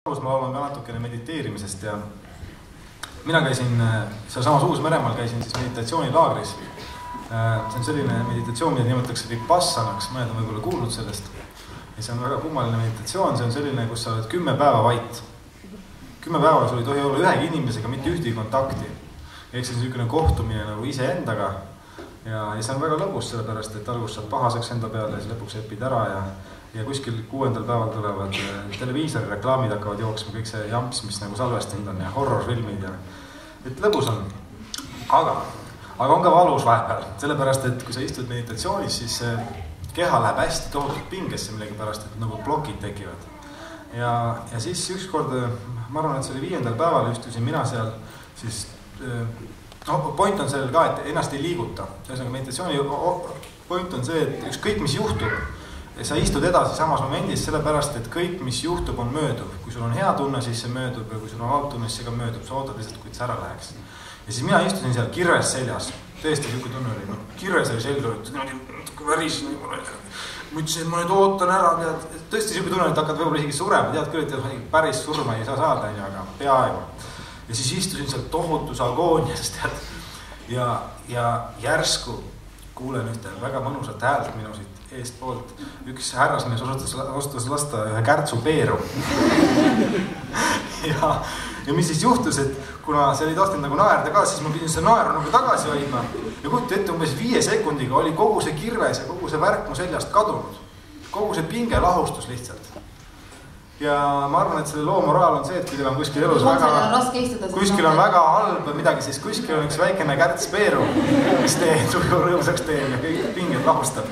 Ma olen ka natukene mediteerimisest ja mina käisin seal samas Uus-Meremaal, käisin siis meditatsioonilaagris. See on selline meditatsioon, mida nimetatakse vipassanaks, mõned on võib-olla kuulnud sellest. Ja see on väga kummaline meditatsioon, see on selline, kus sa oled 10 päeva vait. 10 päeva sul ei tohi olla ühegi inimesega mitte ühtegi kontakti. Ehk see on selline kohtumine nagu iseendaga. Ja see on väga lõbus sellepärast, et alguses saad pahaseks enda peale ja siis lõpuks õpid ära ja kuskil 6. päeval tulevad televiisori reklaamid hakkavad jooksma, kõik see jamps, mis nagu salvestanud on ja horrorfilmid ja et lõbus on. Aga on ka valus vahepeal, sellepärast, et kui sa istud meditatsioonis, siis keha läheb hästi tohutult pingesse millegi pärast, et nagu blokid tekivad. Ja siis ükskord, ma arvan, et see oli 5. päeval, istusin mina seal, siis point on sellel ka, et ennast ei liiguta. Meditatsiooni point on see, et ükskõik mis juhtub, sa istud edasi samas momendis, sellepärast, et kõik, mis juhtub, on mööduv. Kui sul on hea tunne, siis see möödub ja kui sul on halb tunne, siis see ka möödub. Sa ootad lihtsalt, kui see ära läheks. Ja siis mina istusin seal kirves seljas. Tõesti selline tunne oli. Kirves oli selge, et väris. Ma ütlesin, et ma nüüd ootan ära. Tõesti selline tunne, et hakkad võib-olla isegi surema. Tead küll, et päris surma ei saa saada, aga peaaegu. Ja siis istusin seal tohutus agoonias. Ja järsku kuulen ühte väga mõnusat häält minu siit eest poolt. Üks härrasmees ostas lasta ühe kärtsu peeru. ja mis siis juhtus, et kuna see oli tahtnud nagu naerda ka, siis ma pidin see naeru nagu tagasi hoidma. Ja kujuta ette, umbes 5 sekundiga oli kogu see kirves ja kogu see värk mu seljast kadunud. Kogu see pinge lahustus lihtsalt. Ja ma arvan, et selle loo moraal on see, et kui teil on kuskil elus kuskil on väga halb midagi, siis kuskil on üks väikene kärts peeru, mis tee tuju rõõmsaks teeb ja kõik pinged lahustab.